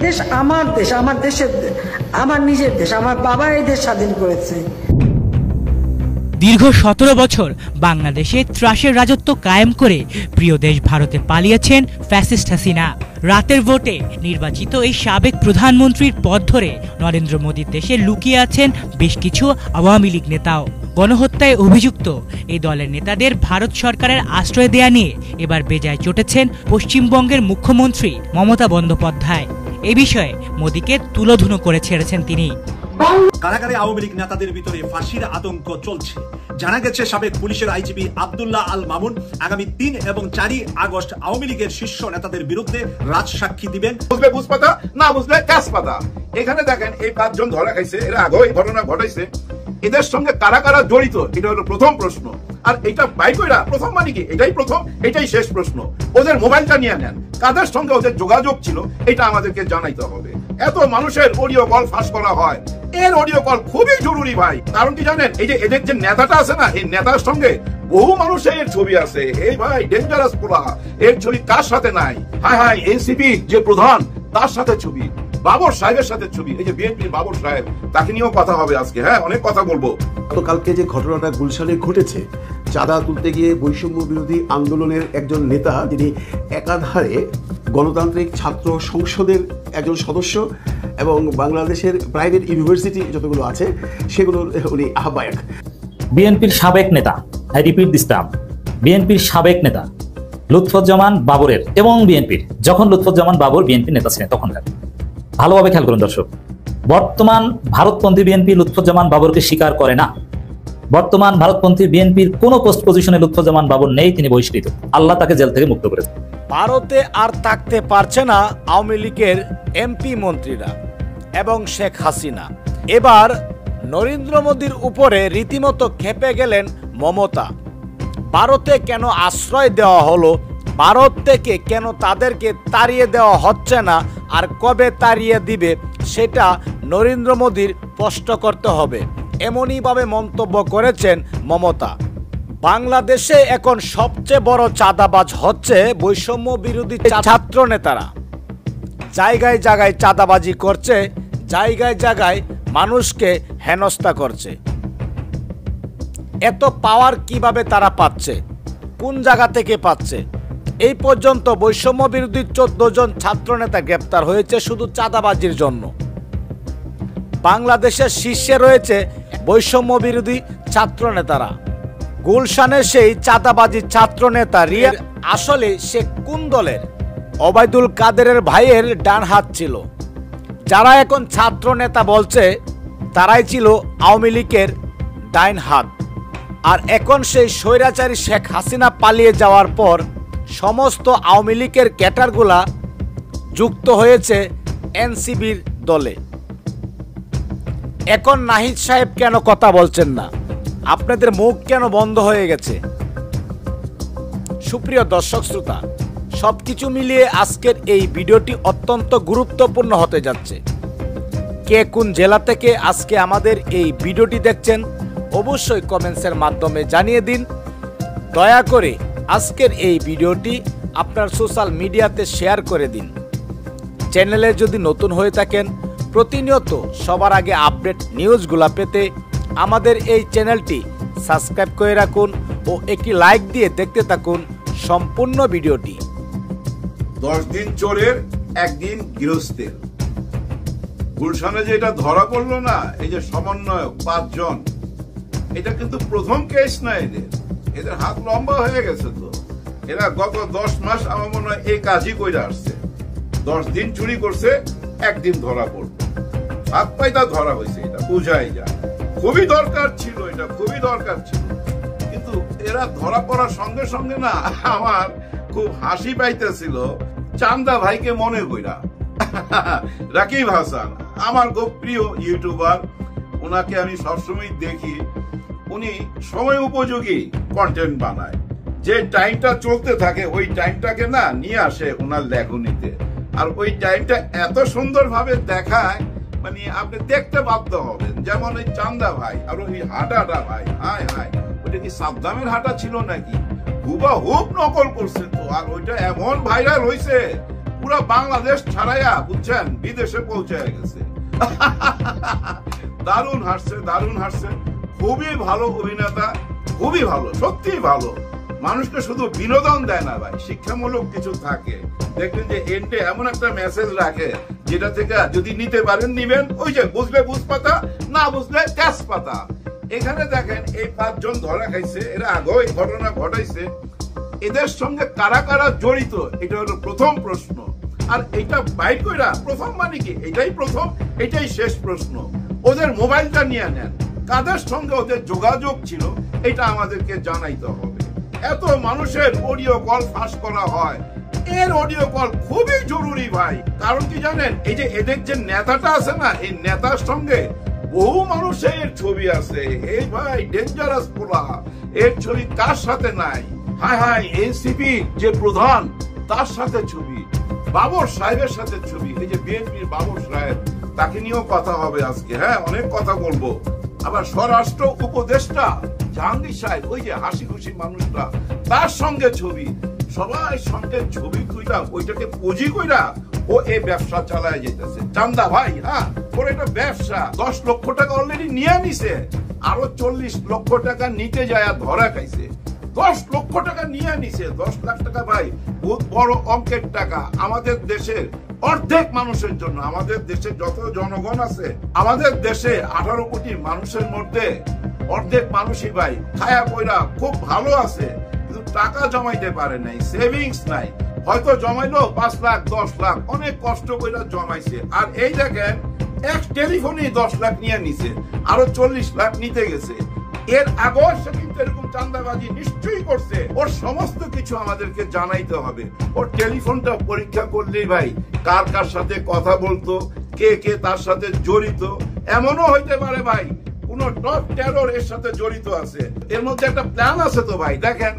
দেশ আমার দেশ, আমার দেশের, আমার নিজের দেশ। আমার বাবা এই দেশ স্বাধীন করেছে। দীর্ঘ 17 বছর বাংলাদেশে ত্রাসের রাজত্ব কায়েম করে প্রিয় দেশ ভারতে পালিয়েছেন ফ্যাসিস্ট হাসিনা। রাতের ভোটে নির্বাচিত এই সাবেক প্রধানমন্ত্রীর পদ ধরে নরেন্দ্র মোদীর দেশে লুকিয়ে আছেন বেশ কিছু আওয়ামী লীগ নেতাও। গণহত্যায় অভিযুক্ত এই দলের নেতাদের ভারত সরকারের আশ্রয় দেয়া নিয়ে এবার বেজায় চটেছেন পশ্চিমবঙ্গের মুখ্যমন্ত্রী মমতা বন্দ্যোপাধ্যায়। এ বিষয়ে মোদীকে তুলোধুনো করে ছেড়েছেন তিনি। কারাগারে আওয়ামী লীগ নেতাদের ভিতরে ফাঁসির আতঙ্ক চলছে। জানা গেছে সাবেক পুলিশের আইজিপি আব্দুল্লাহ আল মামুন আগামী 3 এবং 4 আগস্ট আওয়ামী লীগের শীর্ষ নেতাদের বিরুদ্ধে রাজসাক্ষী দিবেন। বুঝলে বুঝপাতা, না বুঝলে কাজপাতা। এখানে দেখেন এই 5 জন ধরা খাইছে, এরা আগে এই ঘটনা ঘটাইছে। এদের সঙ্গে কারা কারা জড়িত, এটা হলো প্রথম প্রশ্ন। আর এটা বাইকইরা প্রথম মানে কি, এটাই প্রথম, এটাই শেষ প্রশ্ন। ওদের মোবাইলটা নিয়ে নেন, কাদের সঙ্গে ওদের যোগাযোগ ছিল এটা আমাদেরকে জানাইতে হবে। এত মানুষের অডিও কল ফাঁস করা হয়, এর অডিও কল খুবই জরুরি ভাই। কারণ কি জানেন, এই যে এদের যে নেতাটা আছে না, এই নেতার সঙ্গে বহু মানুষের ছবি আছে। এই ভাই ডেঞ্জারাস পোলা, এর ছবি কার সাথে নাই? হায় হায়, এনসিপি যে প্রধান তার সাথে ছবি, বাবর সাহেবের সাথে ছবি। এই যে বিএনপি বাবর সাহেব, তাকে নিয়েও কথা হবে আজকে। হ্যাঁ, অনেক কথা বলবো। গতকালকে যে ঘটনাটা গুলশানে ঘটেছে, চাঁদা তুলতে গিয়ে বৈষম্য বিরোধী আন্দোলনের একজন নেতা, যিনি একাধারে গণতান্ত্রিক ছাত্র সংসদের একজন সদস্য এবং বাংলাদেশের প্রাইভেট ইউনিভার্সিটি যতগুলো আছে সেগুলোর উনি আহ্বায়ক। বিএনপির সাবেক নেতা, আই রিপিট দিস টার্ম, বিএনপির সাবেক নেতা লুৎফুজ্জামান বাবরের এবং বিএনপির, যখন লুৎফুজ্জামান বাবর বিএনপির নেতা ছিলেন তখনকার, ভালোভাবে খেয়াল করুন দর্শক, বর্তমান ভারতপন্থী বিএনপি লুৎফুজ্জামান বাবরকে স্বীকার করে না। বর্তমান ভারতপন্থী বিএনপির কোন পোস্ট পজিশনে লুৎফুজ্জামান বাবর নেই, তিনি বহিষ্কৃত। আল্লাহ তাকে জেল থেকে মুক্ত করেছেন। ভারতে আর থাকতে পারছে না আওয়ামী লীগের এমপি মন্ত্রীরা এবং শেখ হাসিনা। এবার নরেন্দ্র মোদীর উপরে রীতিমতো ক্ষেপে গেলেন মমতা। ভারতে কেন আশ্রয় দেওয়া হলো, ভারত থেকে কেন তাদেরকে তাড়িয়ে দেওয়া হচ্ছে না, আর কবে তাড়িয়ে দিবে সেটা নরেন্দ্র মোদীর স্পষ্ট করতে হবে, এমনইভাবে মন্তব্য করেছেন মমতা। বাংলাদেশে এখন সবচেয়ে বড় চাঁদাবাজ হচ্ছে বৈষম্য বিরোধী ছাত্র নেতারা। জায়গায় জায়গায় চাঁদাবাজি করছে, জায়গায় জায়গায় মানুষকে হেনস্থা করছে। এত পাওয়ার কিভাবে তারা পাচ্ছে, কোন জায়গা থেকে পাচ্ছে? এই পর্যন্ত বৈষম্য বিরোধী 14 জন ছাত্র নেতা গ্রেপ্তার হয়েছে শুধু চাঁদাবাজির জন্য। বাংলাদেশের শীর্ষে রয়েছে বৈষম্য বিরোধী ছাত্র নেতারা। গুলশানের সেই চাঁদাবাজি ছাত্র নেতা রিয়ার আসলে সে কোন দলের? ওবায়দুল কাদেরের ভাইয়ের ডান হাত ছিল। যারা এখন ছাত্র নেতা বলছে তারাই ছিল আওয়ামী লীগের ডাইন হাত। আর এখন সেই স্বৈরাচারী শেখ হাসিনা পালিয়ে যাওয়ার পর সমস্ত আওয়ামী লীগের ক্যাডারগুলা যুক্ত হয়েছে এনসিবির দলে। এখন নাহিদ সাহেব কেন কথা বলছেন না? আপনাদের মুখ কেন বন্ধ হয়ে গেছে? সুপ্রিয় দর্শক শ্রোতা, সবকিছু মিলিয়ে আজকের এই ভিডিওটি অত্যন্ত গুরুত্বপূর্ণ হতে যাচ্ছে। কে কোন জেলা থেকে আজকে আমাদের এই ভিডিওটি দেখছেন অবশ্যই কমেন্টসের মাধ্যমে জানিয়ে দিন। দয়া করে আজকের এই ভিডিওটি আপনার সোশ্যাল মিডিয়াতে শেয়ার করে দিন। চ্যানেলে যদি নতুন হয়ে থাকেন, প্রতিনিয়ত সবার আগে আপডেট নিউজগুলো পেতে আমাদের এই চ্যানেলটি সাবস্ক্রাইব করে রাখুন ও একটি লাইক দিয়ে দেখতে থাকুন সম্পূর্ণ ভিডিওটি। 10 দিন চোরের, একদিন গৃহস্থের। গুলশানে যে এটা ধরা পড়লো না, এই যে সমন্বয়ক 5 জন, এটা কিন্তু প্রথম কেস না। এদের হাত লম্বা হয়ে গেছে। তো এরা গত 10 মাস আমার মনে হয় এই কাজই করে আসছে। 10 দিন চুরি করছে, একদিন ধরা পড়বে। হাত পাইতা ধরা হয়েছে, এটা বোঝাই যায়। খুবই দরকার ছিল, এটা খুবই দরকার ছিল। কিন্তু এরা ধরা পড়ার সঙ্গে সঙ্গে না, আমার খুব হাসি পাইতেছিল চান্দা ভাইকে মনে কইরা। রাকিব হাসান আমার খুব প্রিয় ইউটিউবার, ওনাকে আমি সবসময় দেখি। উনি সময় উপযোগী কন্টেন্ট বানায়। যে টাইমটা চলতে থাকে ওই টাইমটাকে না নিয়ে আসে ওনার লেখনীতে। আর ওই টাইমটা এত সুন্দর ভাবে দেখায়, মানে আপনি দেখতে বাধ্য হবেন। যেমন ওই চান্দা ভাই আর ওই হাঁটাটা ভাই, হায় হায়, ওইটা কি সাদ্দামের হাঁটা ছিল নাকি? হুবহুব নকল করছে তো। আর ওইটা এমন ভাইরাল হয়েছে, পুরো বাংলাদেশ ছাড়াইয়া বুঝছেন বিদেশে পৌঁছায় গেছে। দারুণ হাসছে, খুবই ভালো অভিনেতা, খুবই ভালো, সত্যিই ভালো। মানুষকে শুধু বিনোদন দেয় না ভাই, শিক্ষামূলক কিছু থাকে। দেখবেন যে এন্ডে এমন একটা মেসেজ রাখে যেটা থেকে যদি নিতে পারেন নিবেন, ওই যে বুঝলে বুঝ পাতা, না বুঝলে তেজ পাতা। এখানে দেখেন এই 5 জন ধরা খাইছে, এরা আগেও এই ঘটনা ঘটাইছে। এদের সঙ্গে কারা কারা জড়িত এটা হলো প্রথম প্রশ্ন। আর এটা বাইর কইরা প্রথম মানে কি, এটাই প্রথম, এটাই শেষ প্রশ্ন। ওদের মোবাইলটা নিয়ে নেন, কাদের সঙ্গে ওদের যোগাযোগ ছিল এটা আমাদেরকে জানাইতে হবে। এত মানুষের অডিও কল ফাঁস করা হয়, এর অডিও কল খুবই জরুরি ভাই। কারণ কি জানেন, এই যে এদের যে নেতাটা আছে না, এই নেতার সঙ্গে বহু মানুষের ছবি আছে। এই ভাই ডেঞ্জারাস পোলা, এর ছবি কার সাথে নাই? হায় হায়, এনসিপি যে প্রধান তার সাথে ছবি, বাবর সাহেবের সাথে ছবি। এই যে বিএনপির বাবর সাহেব, তাকে নিয়েও কথা হবে আজকে। হ্যাঁ, অনেক কথা বলবো। আবার স্বরাষ্ট্র উপদেষ্টা জাহাঙ্গীর সাহেব, ওই যে হাসি খুশি মানুষটা, তার সঙ্গে ছবি। সবাই সঙ্গে ছবি তুইলা ওইটাকে পুঁজি কইরা ও এই ব্যবসা চালায় যেতেছে। চান্দা ভাই, হ্যাঁ, ওর একটা ব্যবসা। 10 লক্ষ টাকা অলরেডি নিয়ে নিছে, আরো 40 লক্ষ টাকা নিতে যায় ধরা খাইছে। 10 লক্ষ টাকা নিয়ে নিছে। 10 লাখ টাকা ভাই বহুত বড় অঙ্কের টাকা আমাদের দেশের অর্ধেক মানুষের জন্য। আমাদের দেশে যত জনগণ আছে, আমাদের দেশে 18 কোটি মানুষের মধ্যে অর্ধেক মানুষই ভাই খায়া পয়রা খুব ভালো আছে, কিন্তু টাকা জমাইতে পারে নাই, সেভিংস নাই। হয়তো জমাইলো 5 লাখ 10 লাখ, অনেক কষ্ট করে জমাইছে। আর এই দেখেন এক টেলিফোনে 10 লাখ নিয়ে নিছে, আরো 40 লাখ নিতে গেছে। এর আগেও সে কিন্তু এরকম চাঁদাবাজি নিশ্চয়ই করছে। ওর সমস্ত কিছু আমাদেরকে জানাইতে হবে। ওর টেলিফোনটা পরীক্ষা করলেই ভাই কার কার সাথে কথা বলতো, কে কে তার সাথে জড়িত, এমনও হইতে পারে ভাই কোন টপ টেরর এর সাথে জড়িত আছে। এর মধ্যে একটা প্ল্যান আছে তো ভাই। দেখেন,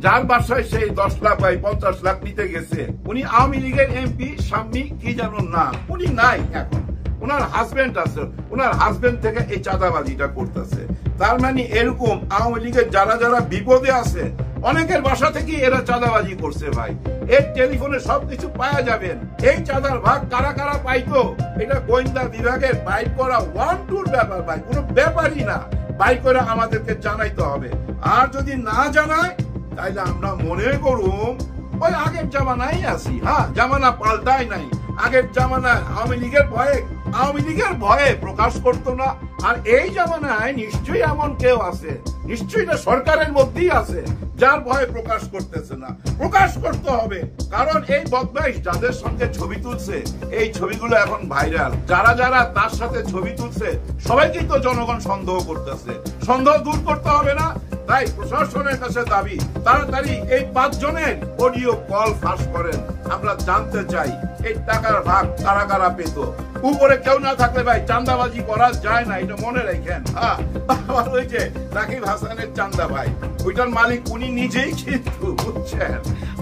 যার বাসায় সেই 10 লাখ ভাই 50 লাখ নিতে গেছে, উনি আওয়ামী লীগের এমপি শাম্মী কি জানুন না, উনি নাই এখন, ওনার হাজবেন্ড আছে, ওনার হাজবেন্ড থেকে এই চাঁদাবাজিটা করতেছে। তার মানে এরকম আওয়ামী লীগের যারা যারা বিপদে আছে, অনেকের বাসা থেকে এরা চাঁদাবাজি করছে ভাই। এই টেলিফোনে সবকিছু পাওয়া যাবেন। এই চাঁদার ভাগ কারা কারা পাইতো, এটা গোয়েন্দা বিভাগের বাইর করা 1-2 ব্যাপার ভাই, কোনো ব্যাপারই না। বাইর করে আমাদেরকে জানাইতে হবে। আর যদি না জানায় তাইলে আমরা মনে করুম ওই আগের জামানায় আছি। হ্যাঁ, জামানা পাল্টাই নাই। আগের জামানায় আওয়ামী লীগের ভয়ে প্রকাশ করতো না। আর এই জামানায় নিশ্চয়ই এমন কেউ আছে, নিশ্চয়ই এটা সরকারের মধ্যেই আছে, যার ভয়ে প্রকাশ করতেছে না। প্রকাশ করতে হবে, কারণ এই বদমাইশ যাদের সঙ্গে ছবি তুলছে, এই ছবিগুলো এখন ভাইরাল। যারা যারা তার সাথে ছবি তুলছে সবাইকেই তো জনগণ সন্দেহ করতেছে। সন্দেহ দূর করতে হবে না? তাই প্রশাসনের কাছে দাবি, তাড়াতাড়ি এই 5 জনের অডিও কল ফাঁস করেন। আমরা জানতে চাই এই টাকার ভাগ কারা কারা পেত। উপরে কেউ না থাকলে ভাই চাঁদাবাজি করা যায় না, এটা মনে রাখেন। হ্যাঁ, আমার ওই যে রাকিব হাসানের চাঁদা ভাই, ওইটার মালিক উনি নিজেই কিন্তু, বুঝছেন।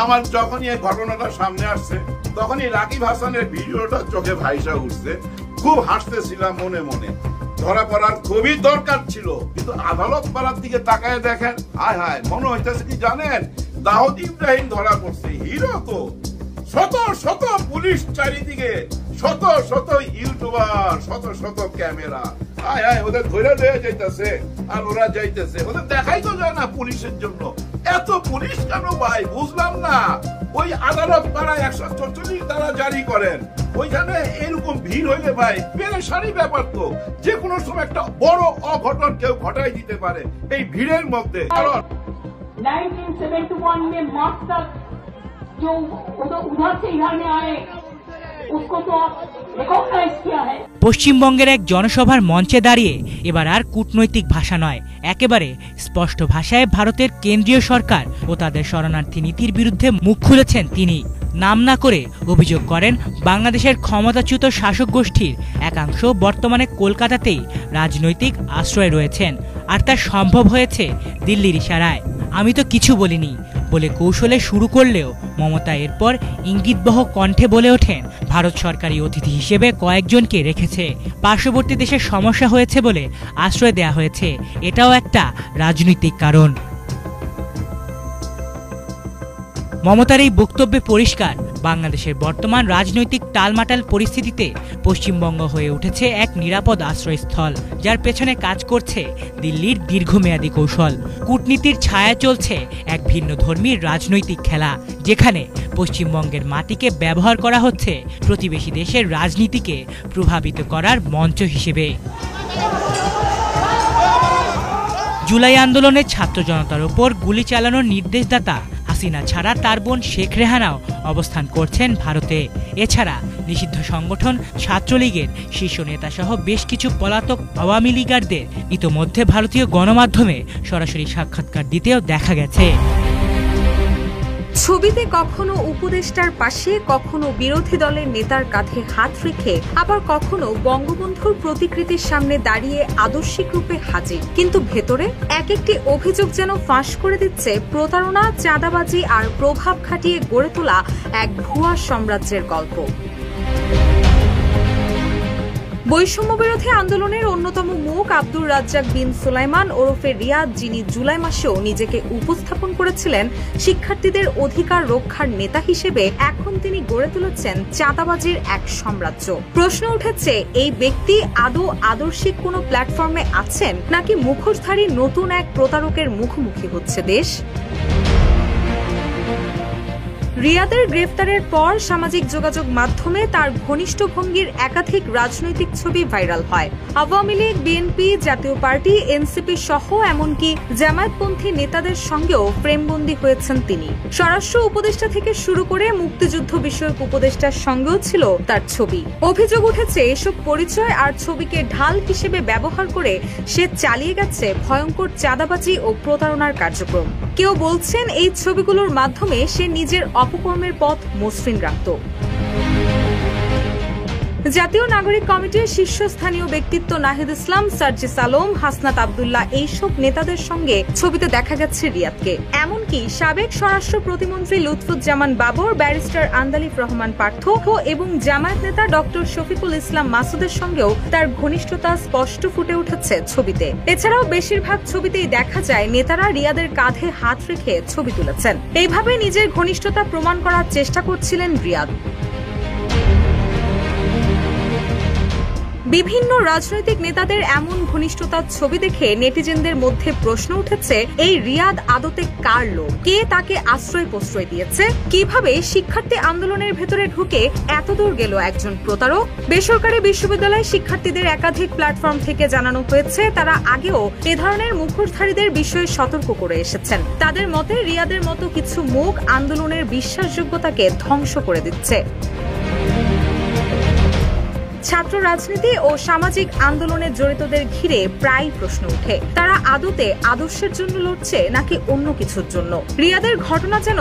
আমার যখনই এই ঘটনাটা সামনে আসছে, তখনই রাকিব হাসানের ভিডিওটা চোখে ভাইসা উঠছে। খুব হাসতেছিলাম মনে মনে। ধরা পড়ার খুবই দরকার ছিল, কিন্তু আদালত পাড়ার দিকে তাকায় দেখেন, হায় হায়, মনে হইতেছে কি জানেন, দাউদ ইব্রাহিম ধরা পড়ছে। হিরো তো, শত শত পুলিশ চারিদিকে, শত শত ইউটিউবার, শত শত ক্যামেরা। হায় হায়, ওদের ধরে লয়ে যাইতেছে আর ওরা যাইতেছে। ওদের দেখাই তো যায় না পুলিশের জন্য। এত পুলিশ কেন ভাই, বুঝলাম না। ওই আদালত পাড়ায় 144 ধারা জারি করেন, ওইখানে এরকম ভিড় হইলে ভাই পেরেশানি ব্যাপার তো। যে কোনো সময় একটা বড় অঘটন কেউ ঘটাই দিতে পারে এই ভিড়ের মধ্যে। কারণ 1971 में मास्टर जो उधर से इधर में आए, उसको तो रिकॉग्नाइज किया है। পশ্চিমবঙ্গের এক জনসভার মঞ্চে দাঁড়িয়ে এবার আর কূটনৈতিক ভাষা নয়, একেবারে স্পষ্ট ভাষায় ভারতের কেন্দ্রীয় সরকার ও তাদের শরণার্থী নীতির বিরুদ্ধে মুখ খুলেছেন তিনি। নাম না করে অভিযোগ করেন বাংলাদেশের ক্ষমতাচ্যুত শাসক গোষ্ঠীর একাংশ বর্তমানে কলকাতাতেই রাজনৈতিক আশ্রয় রয়েছেন, আর তা সম্ভব হয়েছে দিল্লির ইশারায়। আমি তো কিছু বলিনি বলে কৌশলে শুরু করলেও মমতা এরপর ইঙ্গিতবহ কণ্ঠে বলে ওঠেন ভারত সরকারি অতিথি হিসেবে কয়েকজনকে রেখেছে, পার্শ্ববর্তী দেশের সমস্যা হয়েছে বলে আশ্রয় দেয়া হয়েছে, এটাও একটা রাজনৈতিক কারণ। মমতার এই বক্তব্যে পরিষ্কার, বাংলাদেশের বর্তমান রাজনৈতিক টালমাটাল পরিস্থিতিতে পশ্চিমবঙ্গ হয়ে উঠেছে এক নিরাপদ আশ্রয়স্থল, যার পেছনে কাজ করছে দিল্লির দীর্ঘমেয়াদী কৌশল। কূটনীতির ছায়া চলছে এক ভিন্ন ধর্মীর রাজনৈতিক খেলা, যেখানে পশ্চিমবঙ্গের মাটিকে ব্যবহার করা হচ্ছে প্রতিবেশী দেশের রাজনীতিকে প্রভাবিত করার মঞ্চ হিসেবে। জুলাই আন্দোলনের ছাত্র জনতার ওপর গুলি চালানোর নির্দেশদাতা হাসিনা ছাড়া তার বোন শেখ রেহানাও অবস্থান করছেন ভারতে। এছাড়া নিষিদ্ধ সংগঠন ছাত্রলীগের শীর্ষ নেতা সহ বেশ কিছু পলাতক আওয়ামী লীগারদের ইতোমধ্যে ভারতীয় গণমাধ্যমে সরাসরি সাক্ষাৎকার দিতেও দেখা গেছে। ছবিতে কখনো উপদেষ্টার পাশে, কখনো বিরোধী দলের নেতার কাঁধে হাত রেখে, আবার কখনো বঙ্গবন্ধুর প্রতিকৃতির সামনে দাঁড়িয়ে আদর্শিক রূপে হাজির, কিন্তু ভেতরে এক একটি অভিযোগ যেন ফাঁস করে দিচ্ছে প্রতারণা, চাঁদাবাজি আর প্রভাব খাটিয়ে গড়ে তোলা এক ভুয়া সাম্রাজ্যের গল্প। বৈষম্য বিরোধী আন্দোলনের অন্যতম মুখ আব্দুর রাজ্জাক বিন সুলাইমান ওরফে রিয়াদ, যিনি জুলাই মাসেও নিজেকে উপস্থাপন করেছিলেন শিক্ষার্থীদের অধিকার রক্ষার নেতা হিসেবে, এখন তিনি গড়ে তুলেছেন চাঁদাবাজির এক সাম্রাজ্য। প্রশ্ন উঠেছে, এই ব্যক্তি আদৌ আদর্শিক কোনো প্ল্যাটফর্মে আছেন, নাকি মুখোশধারী নতুন এক প্রতারকের মুখোমুখি হচ্ছে দেশ? রিয়াদের গ্রেফতারের পর সামাজিক যোগাযোগ মাধ্যমে তার ঘনিষ্ঠ ভঙ্গির একাধিক রাজনৈতিক ছবি ভাইরাল হয়। আওয়ামী লীগ, বিএনপি, জাতীয় পার্টি, এনসিপি সহ এমনকি জামায়াতপন্থী নেতাদের সঙ্গেও ফ্রেমবন্দি হয়েছেন তিনি। স্বরাষ্ট্র উপদেষ্টা থেকে শুরু করে মুক্তিযুদ্ধ বিষয়ক উপদেষ্টার সঙ্গেও ছিল তার ছবি। অভিযোগ উঠেছে, এসব পরিচয় আর ছবিকে ঢাল হিসেবে ব্যবহার করে সে চালিয়ে গেছে ভয়ঙ্কর চাঁদাবাজি ও প্রতারণার কার্যক্রম। কেউ বলছেন, এই ছবিগুলোর মাধ্যমে সে নিজের অপকর্মের পথ মসৃণ রাখত। জাতীয় নাগরিক কমিটির শীর্ষস্থানীয় ব্যক্তিত্ব নাহিদ ইসলাম, সার্জিস আলম, হাসনাত আব্দুল্লাহ এইসব নেতাদের সঙ্গে ছবিতে দেখা গেছে রিয়াদকে। এমনকি সাবেক স্বরাষ্ট্র প্রতিমন্ত্রী লুৎফুজ্জামান বাবর, ব্যারিস্টার আন্দালিব রহমান পার্থ এবং জামায়াত নেতা ডক্টর শফিকুল ইসলাম মাসুদের সঙ্গেও তার ঘনিষ্ঠতা স্পষ্ট ফুটে উঠেছে ছবিতে। এছাড়াও বেশিরভাগ ছবিতেই দেখা যায় নেতারা রিয়াদের কাঁধে হাত রেখে ছবি তুলেছেন। এইভাবে নিজের ঘনিষ্ঠতা প্রমাণ করার চেষ্টা করছিলেন রিয়াদ। বিভিন্ন রাজনৈতিক নেতাদের এমন ঘনিষ্ঠতার ছবি দেখে নেটিজেনদের মধ্যে প্রশ্ন উঠেছে, এই রিয়াদ আদতে কার লোক? কে তাকে আশ্রয় প্রশ্রয় দিয়েছে? কিভাবে শিক্ষার্থী আন্দোলনের ভেতরে ঢুকে এতদূর গেল একজন প্রতারক? বেসরকারি বিশ্ববিদ্যালয় শিক্ষার্থীদের একাধিক প্ল্যাটফর্ম থেকে জানানো হয়েছে, তারা আগেও এ ধরনের মুখোশধারীদের বিষয়ে সতর্ক করে এসেছেন। তাদের মতে, রিয়াদের মতো কিছু মুখ আন্দোলনের বিশ্বাসযোগ্যতাকে ধ্বংস করে দিচ্ছে। ছাত্র রাজনীতি ও সামাজিক আন্দোলনে জড়িতদের ঘিরে প্রায় প্রশ্ন ওঠে, তারা আদতে আদর্শের জন্য লড়ছে নাকি অন্য কিছুর জন্য? রিয়াদের ঘটনা যেন